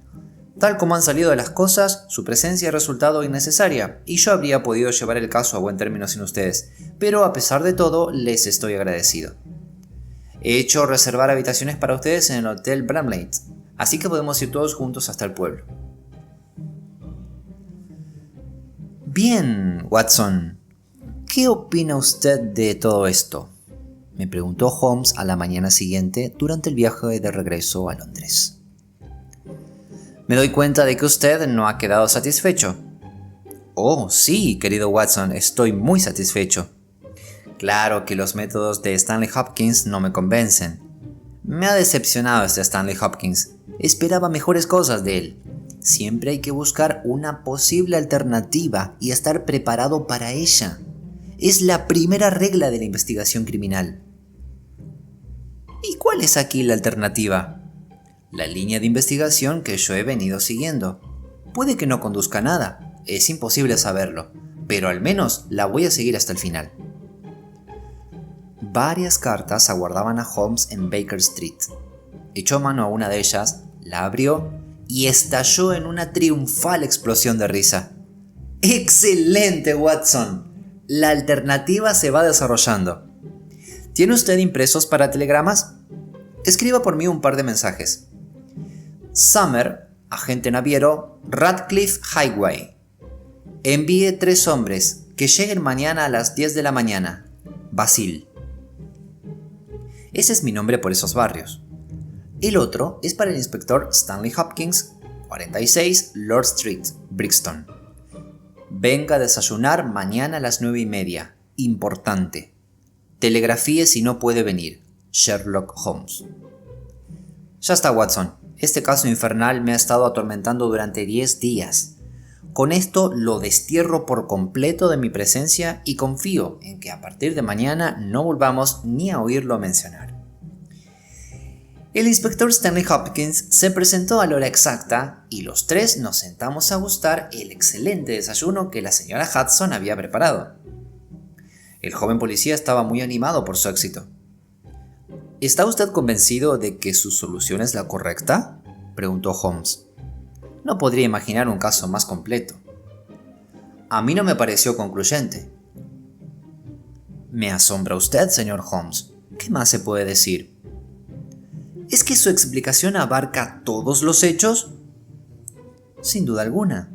Tal como han salido de las cosas, su presencia ha resultado innecesaria y yo habría podido llevar el caso a buen término sin ustedes, pero a pesar de todo, les estoy agradecido. He hecho reservar habitaciones para ustedes en el Hotel Bramley, así que podemos ir todos juntos hasta el pueblo. Bien, Watson, ¿qué opina usted de todo esto?, me preguntó Holmes a la mañana siguiente durante el viaje de regreso a Londres. Me doy cuenta de que usted no ha quedado satisfecho. Oh, sí, querido Watson, estoy muy satisfecho. Claro que los métodos de Stanley Hopkins no me convencen. Me ha decepcionado este Stanley Hopkins. Esperaba mejores cosas de él. Siempre hay que buscar una posible alternativa y estar preparado para ella. Es la primera regla de la investigación criminal. ¿Y cuál es aquí la alternativa? La línea de investigación que yo he venido siguiendo. Puede que no conduzca a nada, es imposible saberlo, pero al menos la voy a seguir hasta el final. Varias cartas aguardaban a Holmes en Baker Street. Echó mano a una de ellas, la abrió y estalló en una triunfal explosión de risa. ¡Excelente, Watson! La alternativa se va desarrollando. ¿Tiene usted impresos para telegramas? Escriba por mí un par de mensajes. Summer, agente naviero, Radcliffe Highway. Envíe 3 hombres que lleguen mañana a las 10 de la mañana. Basil. Ese es mi nombre por esos barrios. El otro es para el inspector Stanley Hopkins, 46 Lord Street, Brixton. Venga a desayunar mañana a las 9:30. Importante. Telegrafíe si no puede venir. Sherlock Holmes. Ya está, Watson. Este caso infernal me ha estado atormentando durante 10 días. Con esto lo destierro por completo de mi presencia y confío en que a partir de mañana no volvamos ni a oírlo mencionar. El inspector Stanley Hopkins se presentó a la hora exacta y los 3 nos sentamos a gustar el excelente desayuno que la señora Hudson había preparado. El joven policía estaba muy animado por su éxito. ¿Está usted convencido de que su solución es la correcta?, preguntó Holmes. No podría imaginar un caso más completo. A mí no me pareció concluyente. Me asombra usted, señor Holmes. ¿Qué más se puede decir? ¿Es que su explicación abarca todos los hechos? Sin duda alguna.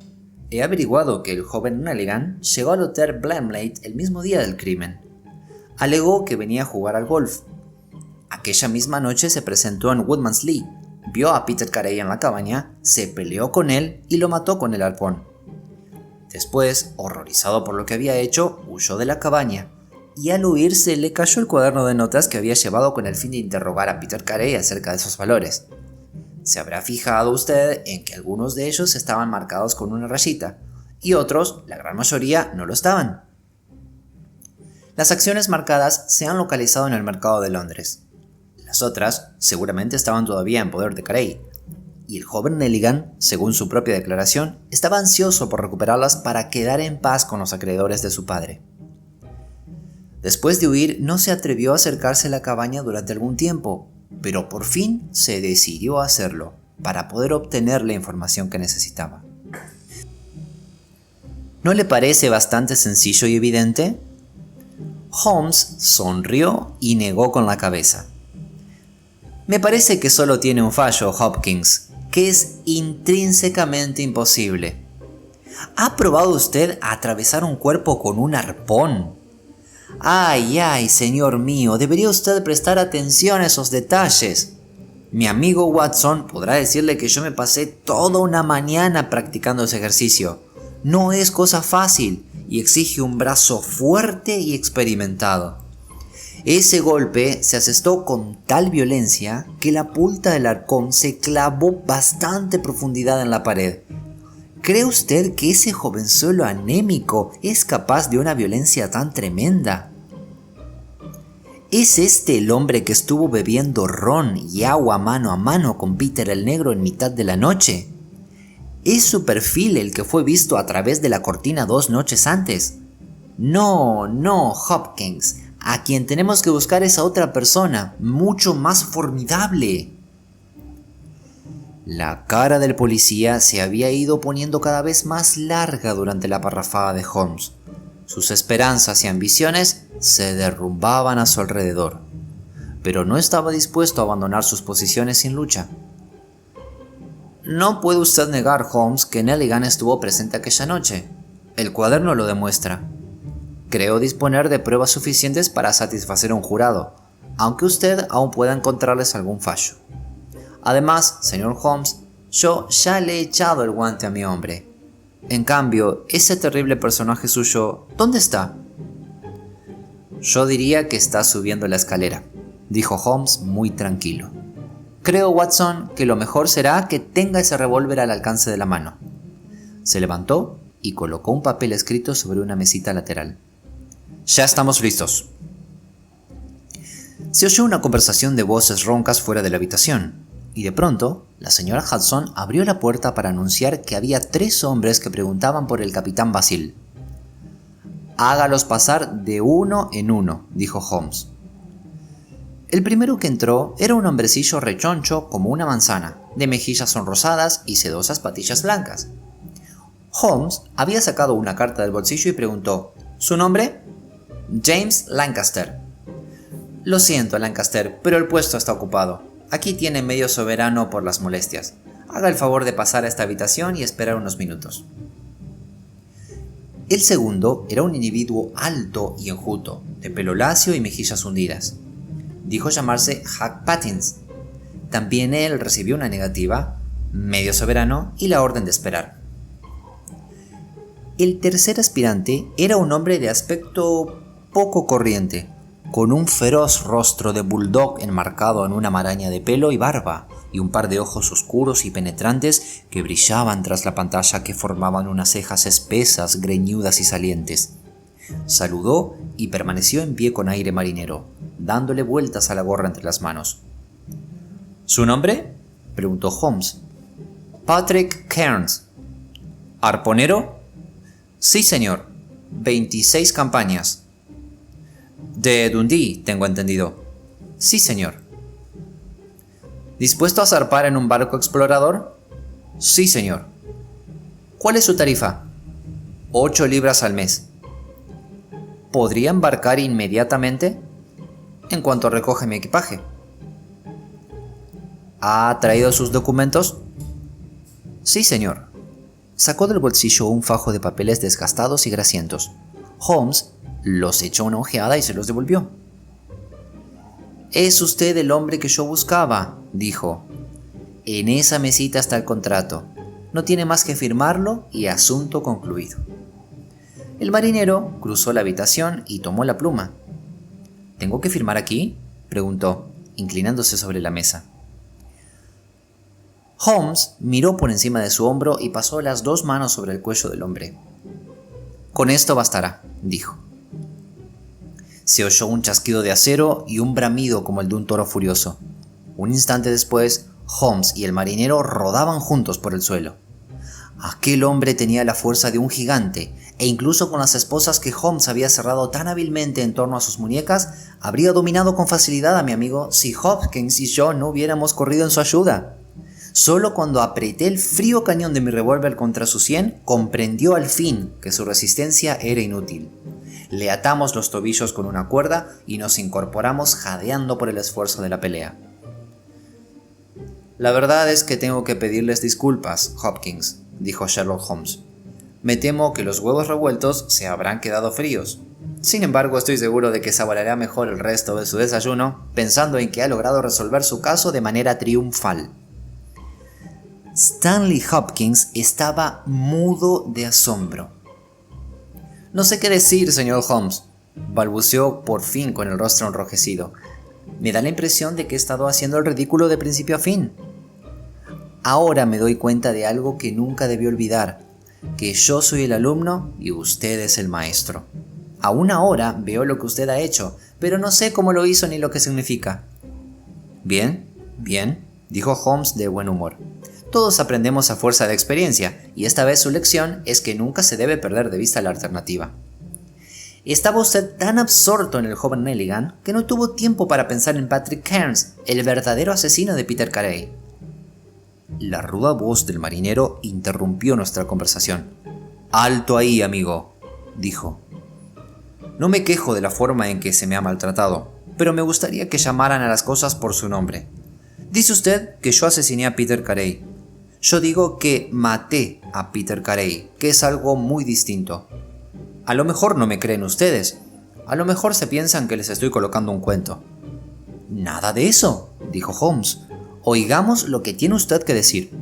He averiguado que el joven Nelligan llegó al Hotel Bramley el mismo día del crimen. Alegó que venía a jugar al golf. Aquella misma noche se presentó en Woodman's Lee, vio a Peter Carey en la cabaña, se peleó con él y lo mató con el arpón. Después, horrorizado por lo que había hecho, huyó de la cabaña y al huir se le cayó el cuaderno de notas que había llevado con el fin de interrogar a Peter Carey acerca de esos valores. Se habrá fijado usted en que algunos de ellos estaban marcados con una rayita y otros, la gran mayoría, no lo estaban. Las acciones marcadas se han localizado en el mercado de Londres. Las otras seguramente estaban todavía en poder de Carey, y el joven Nelligan, según su propia declaración, estaba ansioso por recuperarlas para quedar en paz con los acreedores de su padre. Después de huir, no se atrevió a acercarse a la cabaña durante algún tiempo, pero por fin se decidió a hacerlo para poder obtener la información que necesitaba. ¿No le parece bastante sencillo y evidente? Holmes sonrió y negó con la cabeza. Me parece que solo tiene un fallo, Hopkins, que es intrínsecamente imposible. ¿Ha probado usted a atravesar un cuerpo con un arpón? Ay, señor mío, debería usted prestar atención a esos detalles. Mi amigo Watson podrá decirle que yo me pasé toda una mañana practicando ese ejercicio. No es cosa fácil y exige un brazo fuerte y experimentado. Ese golpe se asestó con tal violencia que la punta del arpón se clavó bastante profundidad en la pared. ¿Cree usted que ese jovenzuelo anémico es capaz de una violencia tan tremenda? ¿Es este el hombre que estuvo bebiendo ron y agua mano a mano con Peter el Negro en mitad de la noche? ¿Es su perfil el que fue visto a través de la cortina 2 noches antes? No, Hopkins. A quien tenemos que buscar es a otra persona, mucho más formidable. La cara del policía se había ido poniendo cada vez más larga durante la parrafada de Holmes. Sus esperanzas y ambiciones se derrumbaban a su alrededor, pero no estaba dispuesto a abandonar sus posiciones sin lucha. No puede usted negar, Holmes, que Nelligan estuvo presente aquella noche. El cuaderno lo demuestra. Creo disponer de pruebas suficientes para satisfacer a un jurado, aunque usted aún pueda encontrarles algún fallo. Además, señor Holmes, yo ya le he echado el guante a mi hombre. En cambio, ese terrible personaje suyo, ¿dónde está? Yo diría que está subiendo la escalera, dijo Holmes muy tranquilo. Creo, Watson, que lo mejor será que tenga ese revólver al alcance de la mano. Se levantó y colocó un papel escrito sobre una mesita lateral. Ya estamos listos. Se oyó una conversación de voces roncas fuera de la habitación, y de pronto la señora Hudson abrió la puerta para anunciar que había 3 hombres que preguntaban por el capitán Basil. Hágalos pasar de uno en uno, dijo Holmes. El primero que entró era un hombrecillo rechoncho como una manzana, de mejillas sonrosadas y sedosas patillas blancas. Holmes había sacado una carta del bolsillo y preguntó: ¿Su nombre? James Lancaster. Lo siento, Lancaster, pero el puesto está ocupado. Aquí tiene medio soberano por las molestias. Haga el favor de pasar a esta habitación y esperar unos minutos. El segundo era un individuo alto y enjuto, de pelo lacio y mejillas hundidas. Dijo llamarse Huck Pattins. También él recibió una negativa, medio soberano y la orden de esperar. El tercer aspirante era un hombre de aspecto poco corriente, con un feroz rostro de bulldog enmarcado en una maraña de pelo y barba, y un par de ojos oscuros y penetrantes que brillaban tras la pantalla que formaban unas cejas espesas, greñudas y salientes. Saludó y permaneció en pie con aire marinero, dándole vueltas a la gorra entre las manos. ¿Su nombre?, preguntó Holmes. Patrick Cairns. ¿Arponero? Sí, señor. 26 campañas. De Dundee, tengo entendido. Sí, señor. ¿Dispuesto a zarpar en un barco explorador? Sí, señor. ¿Cuál es su tarifa? 8 libras al mes. ¿Podría embarcar inmediatamente? En cuanto recoge mi equipaje. ¿Ha traído sus documentos? Sí, señor. Sacó del bolsillo un fajo de papeles desgastados y grasientos. Holmes los echó una ojeada y se los devolvió. «Es usted el hombre que yo buscaba», dijo. «En esa mesita está el contrato. No tiene más que firmarlo y asunto concluido». El marinero cruzó la habitación y tomó la pluma. «¿Tengo que firmar aquí?», preguntó, inclinándose sobre la mesa. Holmes miró por encima de su hombro y pasó las 2 manos sobre el cuello del hombre. «Con esto bastará», dijo. Se oyó un chasquido de acero y un bramido como el de un toro furioso. Un instante después, Holmes y el marinero rodaban juntos por el suelo. Aquel hombre tenía la fuerza de un gigante e incluso con las esposas que Holmes había cerrado tan hábilmente en torno a sus muñecas, habría dominado con facilidad a mi amigo si Hopkins y yo no hubiéramos corrido en su ayuda. Solo cuando apreté el frío cañón de mi revólver contra su sien, comprendió al fin que su resistencia era inútil. Le atamos los tobillos con una cuerda y nos incorporamos jadeando por el esfuerzo de la pelea. «La verdad es que tengo que pedirles disculpas, Hopkins», dijo Sherlock Holmes. «Me temo que los huevos revueltos se habrán quedado fríos. Sin embargo, estoy seguro de que saboreará mejor el resto de su desayuno, pensando en que ha logrado resolver su caso de manera triunfal». Stanley Hopkins estaba mudo de asombro. «No sé qué decir, señor Holmes», balbuceó por fin con el rostro enrojecido. «Me da la impresión de que he estado haciendo el ridículo de principio a fin. Ahora me doy cuenta de algo que nunca debí olvidar, que yo soy el alumno y usted es el maestro. Aún ahora veo lo que usted ha hecho, pero no sé cómo lo hizo ni lo que significa». «Bien, bien», dijo Holmes de buen humor. «Todos aprendemos a fuerza de experiencia, y esta vez su lección es que nunca se debe perder de vista la alternativa. Estaba usted tan absorto en el joven Nelligan que no tuvo tiempo para pensar en Patrick Cairns, el verdadero asesino de Peter Carey». La ruda voz del marinero interrumpió nuestra conversación. «Alto ahí, amigo», dijo. «No me quejo de la forma en que se me ha maltratado, pero me gustaría que llamaran a las cosas por su nombre. Dice usted que yo asesiné a Peter Carey. Yo digo que maté a Peter Carey, que es algo muy distinto. A lo mejor no me creen ustedes. A lo mejor se piensan que les estoy colocando un cuento». «Nada de eso», dijo Holmes. «Oigamos lo que tiene usted que decir».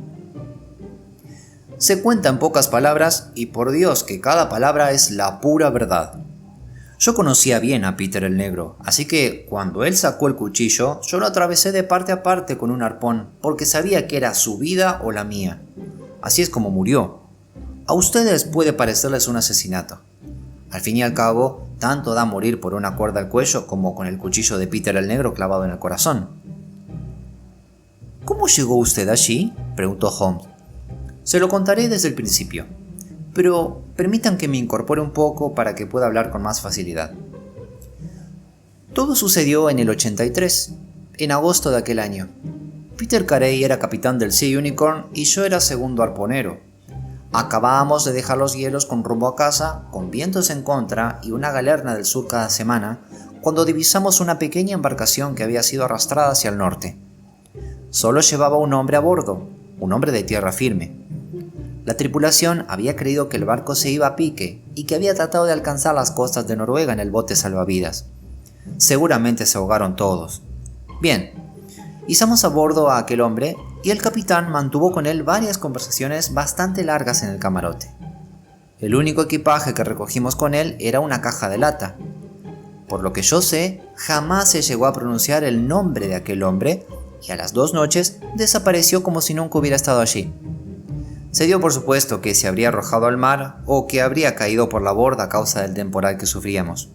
«Se cuenta en pocas palabras, y por Dios que cada palabra es la pura verdad. Yo conocía bien a Peter el Negro, así que cuando él sacó el cuchillo, yo lo atravesé de parte a parte con un arpón, porque sabía que era su vida o la mía. Así es como murió. A ustedes puede parecerles un asesinato. Al fin y al cabo, tanto da morir por una cuerda al cuello como con el cuchillo de Peter el Negro clavado en el corazón». «¿Cómo llegó usted allí?», preguntó Holmes. «Se lo contaré desde el principio, pero permitan que me incorpore un poco para que pueda hablar con más facilidad. Todo sucedió en el 83, en agosto de aquel año. Peter Carey era capitán del Sea Unicorn y yo era segundo arponero. Acabábamos de dejar los hielos con rumbo a casa, con vientos en contra y una galerna del sur cada semana, cuando divisamos una pequeña embarcación que había sido arrastrada hacia el norte. Solo llevaba un hombre a bordo, un hombre de tierra firme. La tripulación había creído que el barco se iba a pique y que había tratado de alcanzar las costas de Noruega en el bote salvavidas. Seguramente se ahogaron todos. Bien, izamos a bordo a aquel hombre y el capitán mantuvo con él varias conversaciones bastante largas en el camarote. El único equipaje que recogimos con él era una caja de lata. Por lo que yo sé, jamás se llegó a pronunciar el nombre de aquel hombre y a las 2 noches desapareció como si nunca hubiera estado allí. Se dio por supuesto que se habría arrojado al mar o que habría caído por la borda a causa del temporal que sufríamos.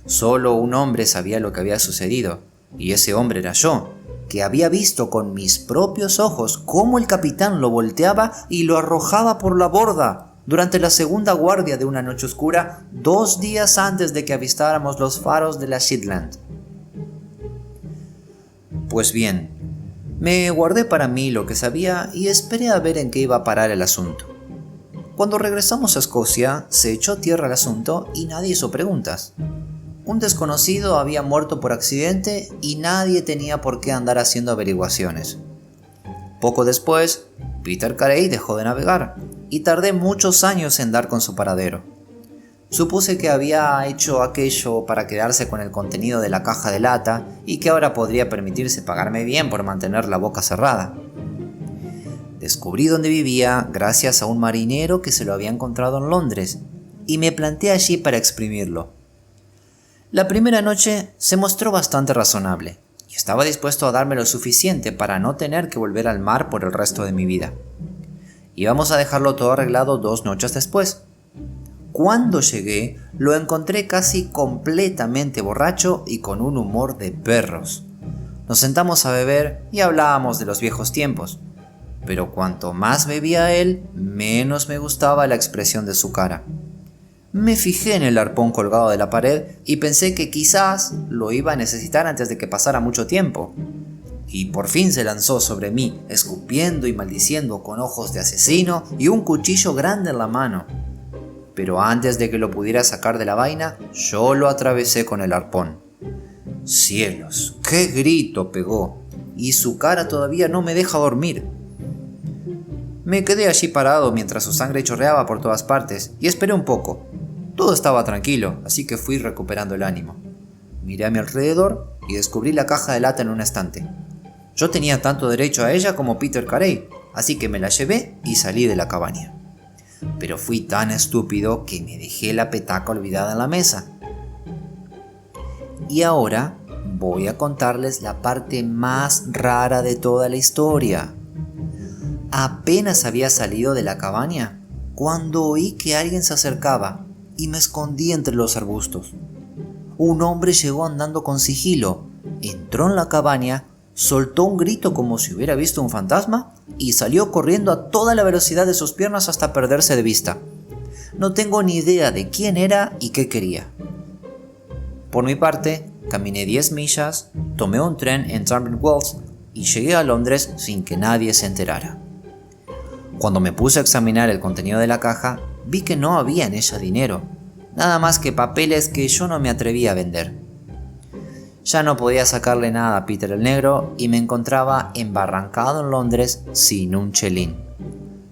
Solo un hombre sabía lo que había sucedido, y ese hombre era yo, que había visto con mis propios ojos cómo el capitán lo volteaba y lo arrojaba por la borda durante la segunda guardia de una noche oscura 2 días antes de que avistáramos los faros de la Shetland. Pues bien, me guardé para mí lo que sabía y esperé a ver en qué iba a parar el asunto. Cuando regresamos a Escocia, se echó tierra el asunto y nadie hizo preguntas. Un desconocido había muerto por accidente y nadie tenía por qué andar haciendo averiguaciones. Poco después, Peter Carey dejó de navegar y tardé muchos años en dar con su paradero. Supuse que había hecho aquello para quedarse con el contenido de la caja de lata y que ahora podría permitirse pagarme bien por mantener la boca cerrada. Descubrí dónde vivía gracias a un marinero que se lo había encontrado en Londres y me planté allí para exprimirlo. La primera noche se mostró bastante razonable y estaba dispuesto a darme lo suficiente para no tener que volver al mar por el resto de mi vida. Íbamos a dejarlo todo arreglado 2 noches después. Cuando llegué, lo encontré casi completamente borracho y con un humor de perros. Nos sentamos a beber y hablábamos de los viejos tiempos, pero cuanto más bebía él, menos me gustaba la expresión de su cara. Me fijé en el arpón colgado de la pared y pensé que quizás lo iba a necesitar antes de que pasara mucho tiempo. Y por fin se lanzó sobre mí, escupiendo y maldiciendo con ojos de asesino y un cuchillo grande en la mano. Pero antes de que lo pudiera sacar de la vaina, yo lo atravesé con el arpón. ¡Cielos! ¡Qué grito pegó! Y su cara todavía no me deja dormir. Me quedé allí parado mientras su sangre chorreaba por todas partes y esperé un poco. Todo estaba tranquilo, así que fui recuperando el ánimo. Miré a mi alrededor y descubrí la caja de lata en un estante. Yo tenía tanto derecho a ella como Peter Carey, así que me la llevé y salí de la cabaña. Pero fui tan estúpido que me dejé la petaca olvidada en la mesa. Y ahora voy a contarles la parte más rara de toda la historia. Apenas había salido de la cabaña cuando oí que alguien se acercaba y me escondí entre los arbustos. Un hombre llegó andando con sigilo, entró en la cabaña, soltó un grito como si hubiera visto un fantasma y salió corriendo a toda la velocidad de sus piernas hasta perderse de vista. No tengo ni idea de quién era y qué quería. Por mi parte, caminé 10 millas, tomé un tren en Tunbridge Wells y llegué a Londres sin que nadie se enterara. Cuando me puse a examinar el contenido de la caja, vi que no había en ella dinero, nada más que papeles que yo no me atreví a vender. Ya no podía sacarle nada a Peter el Negro y me encontraba embarrancado en Londres sin un chelín.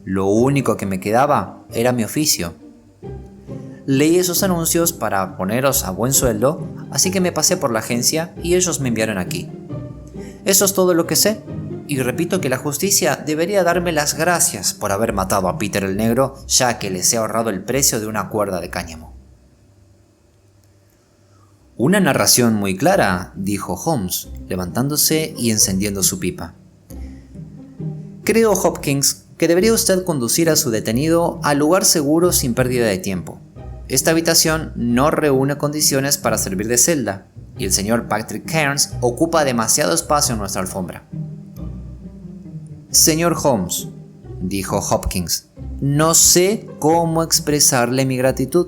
Lo único que me quedaba era mi oficio. Leí esos anuncios para poneros a buen sueldo, así que me pasé por la agencia y ellos me enviaron aquí. Eso es todo lo que sé, y repito que la justicia debería darme las gracias por haber matado a Peter el Negro, ya que les he ahorrado el precio de una cuerda de cáñamo. Una narración muy clara, dijo Holmes, levantándose y encendiendo su pipa. Creo, Hopkins, que debería usted conducir a su detenido al lugar seguro sin pérdida de tiempo. Esta habitación no reúne condiciones para servir de celda, y el señor Patrick Cairns ocupa demasiado espacio en nuestra alfombra. Señor Holmes, dijo Hopkins, no sé cómo expresarle mi gratitud.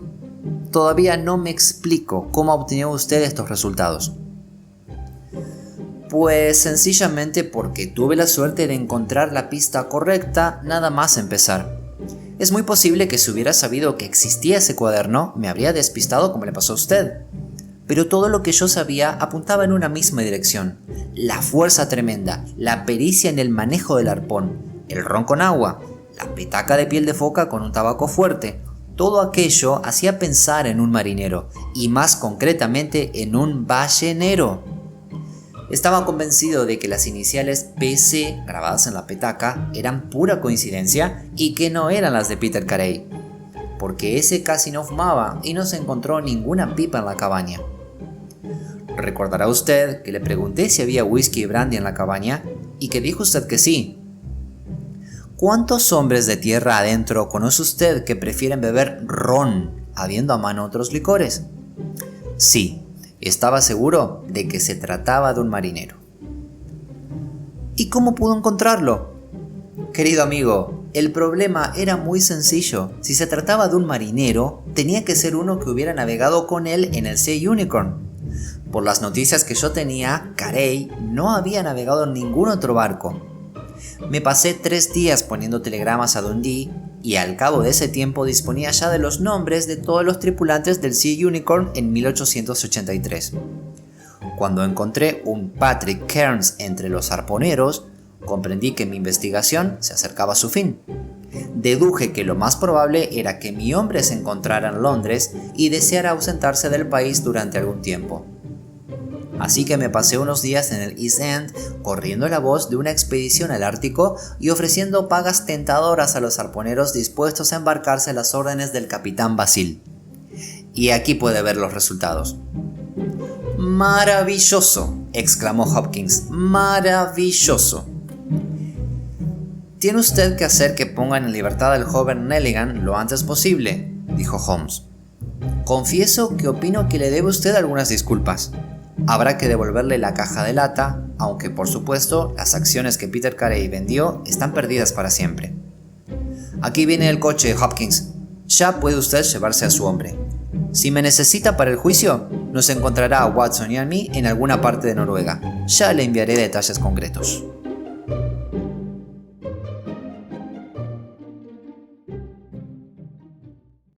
Todavía no me explico cómo obtuvo usted estos resultados. Pues sencillamente porque tuve la suerte de encontrar la pista correcta nada más empezar. Es muy posible que si hubiera sabido que existía ese cuaderno, me habría despistado como le pasó a usted. Pero todo lo que yo sabía apuntaba en una misma dirección. La fuerza tremenda, la pericia en el manejo del arpón, el ron con agua, la petaca de piel de foca con un tabaco fuerte. Todo aquello hacía pensar en un marinero, y más concretamente en un ballenero. Estaba convencido de que las iniciales PC grabadas en la petaca eran pura coincidencia y que no eran las de Peter Carey, porque ese casi no fumaba y no se encontró ninguna pipa en la cabaña. Recordará usted que le pregunté si había whisky y brandy en la cabaña y que dijo usted que sí. ¿Cuántos hombres de tierra adentro conoce usted que prefieren beber ron, habiendo a mano otros licores? Sí, estaba seguro de que se trataba de un marinero. ¿Y cómo pudo encontrarlo? Querido amigo, el problema era muy sencillo. Si se trataba de un marinero, tenía que ser uno que hubiera navegado con él en el Sea Unicorn. Por las noticias que yo tenía, Carey no había navegado en ningún otro barco. Me pasé 3 días poniendo telegramas a Dundee y al cabo de ese tiempo disponía ya de los nombres de todos los tripulantes del Sea Unicorn en 1883. Cuando encontré un Patrick Cairns entre los arponeros, comprendí que mi investigación se acercaba a su fin. Deduje que lo más probable era que mi hombre se encontrara en Londres y deseara ausentarse del país durante algún tiempo. Así que me pasé unos días en el East End corriendo la voz de una expedición al Ártico y ofreciendo pagas tentadoras a los arponeros dispuestos a embarcarse a las órdenes del capitán Basil. Y aquí puede ver los resultados. ¡Maravilloso!, exclamó Hopkins. ¡Maravilloso! Tiene usted que hacer que pongan en libertad al joven Nelligan lo antes posible, dijo Holmes. Confieso que opino que le debe usted algunas disculpas. Habrá que devolverle la caja de lata, aunque por supuesto las acciones que Peter Carey vendió están perdidas para siempre. Aquí viene el coche, Hopkins. Ya puede usted llevarse a su hombre. Si me necesita para el juicio, nos encontrará a Watson y a mí en alguna parte de Noruega. Ya le enviaré detalles concretos.